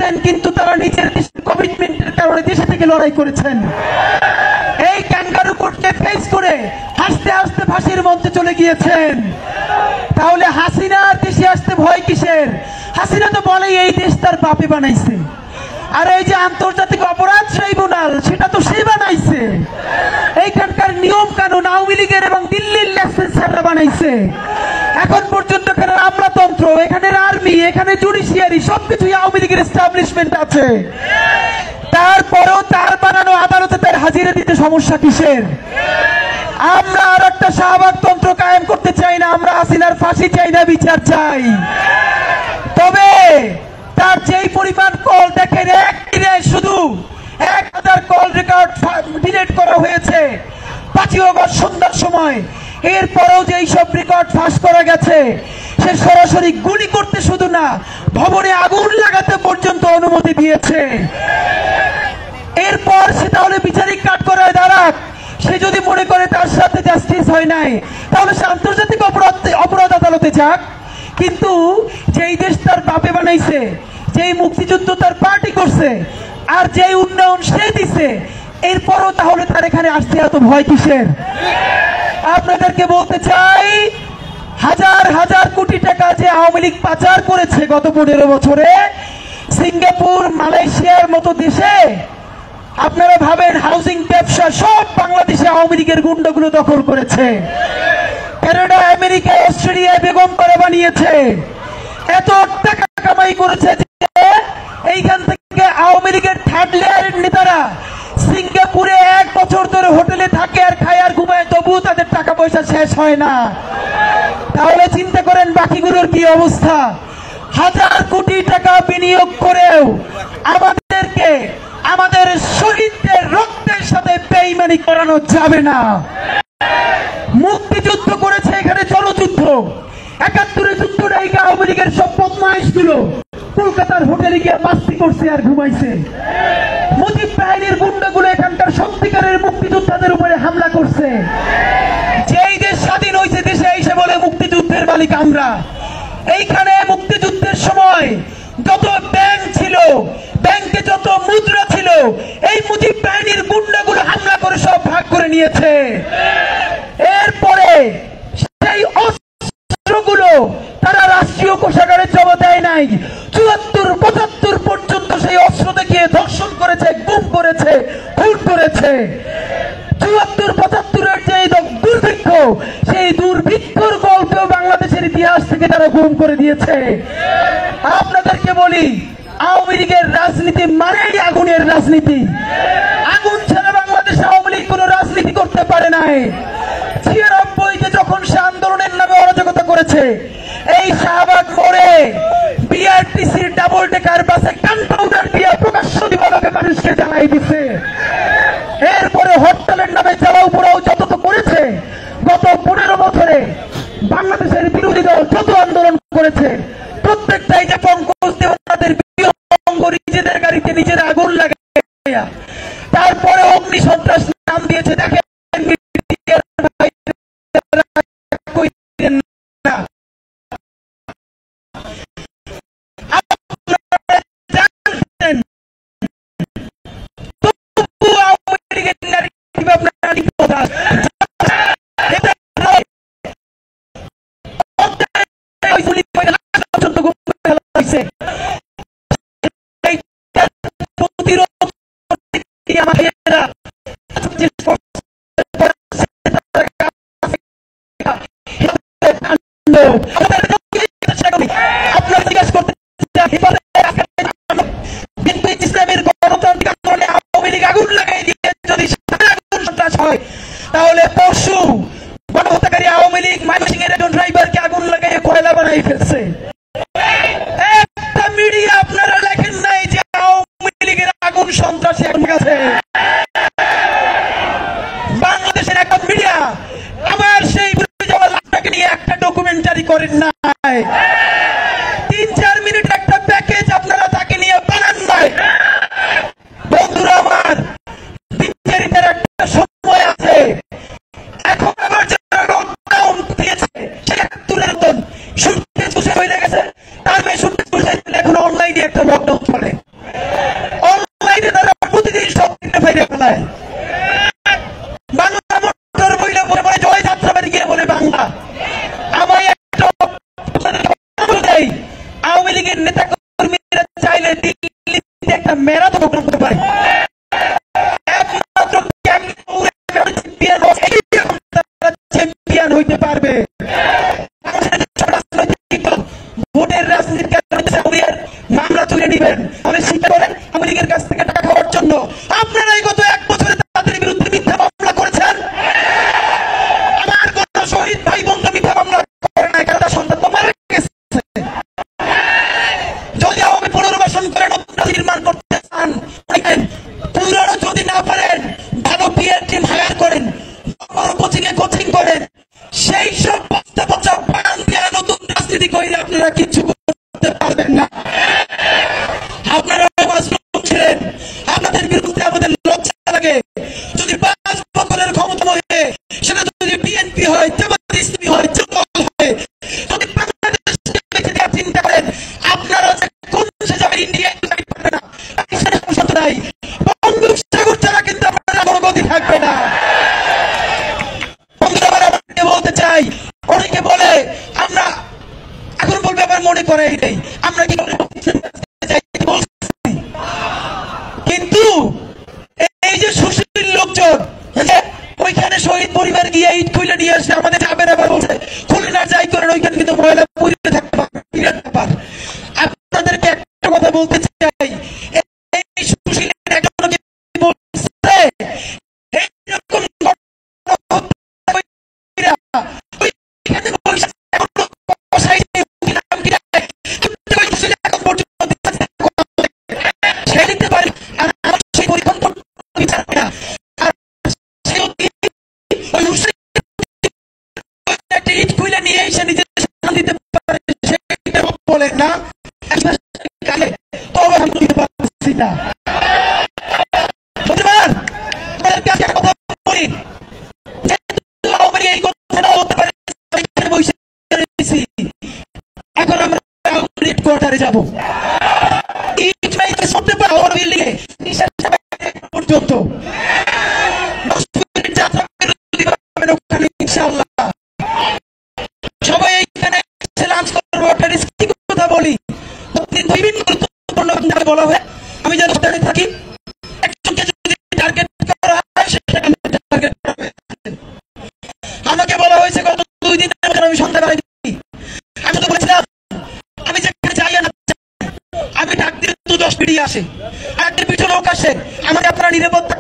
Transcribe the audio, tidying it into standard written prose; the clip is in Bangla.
করেছেন, কিন্তু তারা নিজের কমিটমেন্টের কারণে দেশে থেকে লড়াই করেছেন। এই ক্যাঙ্গারু কোর্টকে ফেস করে হাসতে হাসতে ফাঁসির মঞ্চে চলে গিয়েছেন। তাহলে হাসিনার দেশে আসতে ভয় কিসের? হাসিনা তো বলে এই দেশ তার বাপে বানাইছে, আর এই যে আন্তর্জাতিক অপরাধ ট্রাইব্যুনাল সেটা তো সে বানাইছে। এইখানকার নিয়ম কানুন আওয়ামী লীগের এবং দিল্লির লেসপেন্সাররা বানাইছে। এখন পর্যন্ত এখানে আমলাতন্ত্র, এখানে আর্মি, এখানে জুডিশিয়ারি সবকিছুই আওয়ামী লীগের এস্টাবলিশমেন্ট আছে। তারপরেও তার বানানো আদালতে তার হাজিরা দিতে সমস্যা কিসের? আমরা আর একটা শাহবাগতন্ত্র কায়েম করতে চাই না, আমরা হাসিনার ফাঁসি চাই না, বিচার চাই। তবে তার যেই পরিমাণ কল দেখেন, একদিনে শুধু 1000 কল রেকর্ড ডিলিট করা হয়েছে 5ই আগস্ট সন্ধ্যার সময়। এরপরেও যে সব রেকর্ড ফাঁস করা গেছে, সে সরাসরি গুলি করতে শুধু না, ভবনে আগুন লাগাতে পর্যন্ত অনুমতি দিয়েছে। এরপর সে তাহলে বিচারিক কাঠগড়ায় দাঁড়াক। সে যদি মনে করে তার সাথে জাস্টিস হয় নাই, তাহলে সে আন্তর্জাতিক অপরাধ আদালতে যাক। কিন্তু যেই দেশ তার বাপে বানাইছে, যেই মুক্তিযুদ্ধ তার পার্টি করছে, আর যেই উন্নয়ন সে দিছে, এরপরও তাহলে তার এখানে আসতে এত ভয় কিসের? আপনাদেরকে বলতে চাই, হাজার হাজার কোটি টাকা যে আওয়ামী লীগ পাচার করেছে গত 15 বছরে, সিঙ্গাপুর, মালয়েশিয়ার মতো দেশে আপনারা ভাবেন হাউজিং ব্যবসা সব বাংলাদেশে আওয়ামী লীগের গুন্ডাগুলো দখল করেছে। কানাডা, আমেরিকা, অস্ট্রেলিয়ায় বেগম পাড়া বানিয়েছে। এত টাকা কামাই করেছে যে এইখান থেকে আওয়ামী লীগের থার্ড লেয়ারের নেতারা সিঙ্গাপুরে 1 বছর ধরে হোটেলে থাকে আর খায় আর ঘুমায়, তবুও তাদের টাকা পয়সা শেষ হয় না। তাহলে চিন্তা করেন বাকিগুলোর কি অবস্থা। হাজার কোটি টাকা বিনিয়োগ করেও আমাদেরকে আমাদের শহীদদের রক্তের সাথে বেইমানি করানো যাবে না। মুক্তিযুদ্ধ করেছে এখানে জনযুদ্ধ। 71 যুদ্ধটা এই আওয়ামী লীগের সব বদমাইশগুলো কলকাতার হোটেলে গিয়ে মাস্তি করছে আর ঘুমাইছে। মুজিব বাহিনীর গুন্ডাগুলো এখানকার সত্যিকারের মুক্তিযোদ্ধাদের উপরে হামলা করছে। যেই দেশ স্বাধীন হয়েছে দেশে এসে বলে মুক্তিযুদ্ধের মালিক আমরা। এইখানে মুক্তিযুদ্ধের সময় যত ব্যাংক ছিল, ব্যাংকে যত মুদ্রা ছিল, এই মুজিব বাহিনীর গুন্ডাগুলো হামলা করে সব ভাগ করে নিয়েছে। এরপরে সেই অস্ত্রগুলো তারা রাষ্ট্রীয় কোষাগারে জমা দেয় নাই। 74-75 পর্যন্ত সেই অস্ত্র দেখিয়ে ধর্ষণ করেছে, গুম করেছে, খুন করেছে। 74-75-এর যে দুর্ভিক্ষ, সেই দুর্ভিক্ষর গল্পেও বাংলাদেশের ইতিহাস থেকে তারা গুম করে দিয়েছে। আপনাদেরকে বলি, আওয়ামী লীগের রাজনীতি মানেই আগুনের রাজনীতি। আগুন ছাড়া বাংলাদেশে আওয়ামী লীগ কোন রাজনীতি করতে পারে নাই। 96-তে যখন সে আন্দোলনের নামে অরাজকতা করেছে, এই শাহবাগ মোড়ে বিআরটিসির ডাবল ডেকার বাসে গান পাউডার দিয়ে প্রকাশ্য দিবালোকে মানুষকে জ্বালাই দিচ্ছে। এরপরে হরতালের নামে জ্বালাও পোড়াও যত তো করেছে। গত 15 বছরে বাংলাদেশের বিরোধী দল যত আন্দোলন করেছে, প্রত্যেকটাই যে পঙ্কজ দেবনাথের নিজেদের গাড়িতে নিজের আগুন লাগে, তারপরে অগ্নি সন্ত্রাস নাম দিয়েছে। দেখেন তাহলে পরশু গণহত্যাকারী আওয়ামী লীগ ময়মনসিংহের একজন ড্রাইভারকে আগুন লাগাইয়ে কয়লা বানাই ফেলছে। চাইলে দিল্লিতে একটা ম্যারাথন প্রোগ্রাম করতে পারে। একমাত্র চ্যাম্পিয়ন হইতে পারবে। ভোটের রাজনীতির কারণে মামলা তুলে নিবেন, আমি স্বীকার করেন আওয়ামী লীগের কাছ থেকে টাকা খাওয়ার জন্য আপনারা এই গত 1 বছরে তাদের বিরুদ্ধে মিথ্যা মামলা করেছেন। আমার কোন শহীদ ভাই বোনরা মিথ্যা মামলা করে নাই, কারণ তার সন্তান তো মারা গেছে। যদি আওয়ামী পুনর্বাসন করে নতুন নির্মাণ করতে চান, পুরানো যদি না পারেন ভালো পিআর টিম হায়ার করেন, কোচিং করেন, সেই সব বস্তা পচা বানান দিয়ে নতুন রাজনীতি করে আপনারা কিছু করতে পারবেন না। আপনারা ছিলেন, আপনাদের বিরুদ্ধে আমাদের লজ্জা লাগে। যদি 5 বছরের ক্ষমতা হয়ে সেটা যদি বিএনপি হয়, জামাত ইসলামী হয়, যুবদল হয়, যদি বাংলাদেশ চিন্তা করেন আপনারা যে কোন সে জায়গায় ইন্ডিয়া পারবে না, সেটা সমস্যা নাই। বঙ্গোপসাগর ছাড়া কিন্তু আপনারা কোনো গতি থাকবে না। বলতে চাই, অনেকে বলে আমরা এখন বলবে আবার মনে করে এটাই আমরা কি কিন্তু এই যে সুশীল লোকজন ওইখানে শহীদ পরিবার গিয়ে ইট খুলে নিয়ে আসে আমাদের যাবেন, আবার বলছে খুলে না যাই করেন, ওইখানে কিন্তু মহিলা পুড়ে থাকতে পারে। আপনাদেরকে একটা কথা বলতে চাই, এই সুশীলের একজনকে বলছে এইরকম বলেন না এখন আমরা কোয়ার্টারে যাবো পর্যন্ত সবাই এইখানে লাঞ্চ করবো। কথা বলি বিভিন্ন গুরুত্বপূর্ণ বলা হয়, আমি যেন থাকি একজনকে যদি টার্গেট করা হয় সেখানে টার্গেট আমাকে বলা হয়েছে গত 2 দিন আমি সন্ধ্যাবেলায় আমি তো বলেছিলাম আমি যেখানে যাই না আমি ডাক দিলে 10 মিনিট আসে, আর পিছনে লোক আসে, আমাকে আপনারা নিরাপত্তা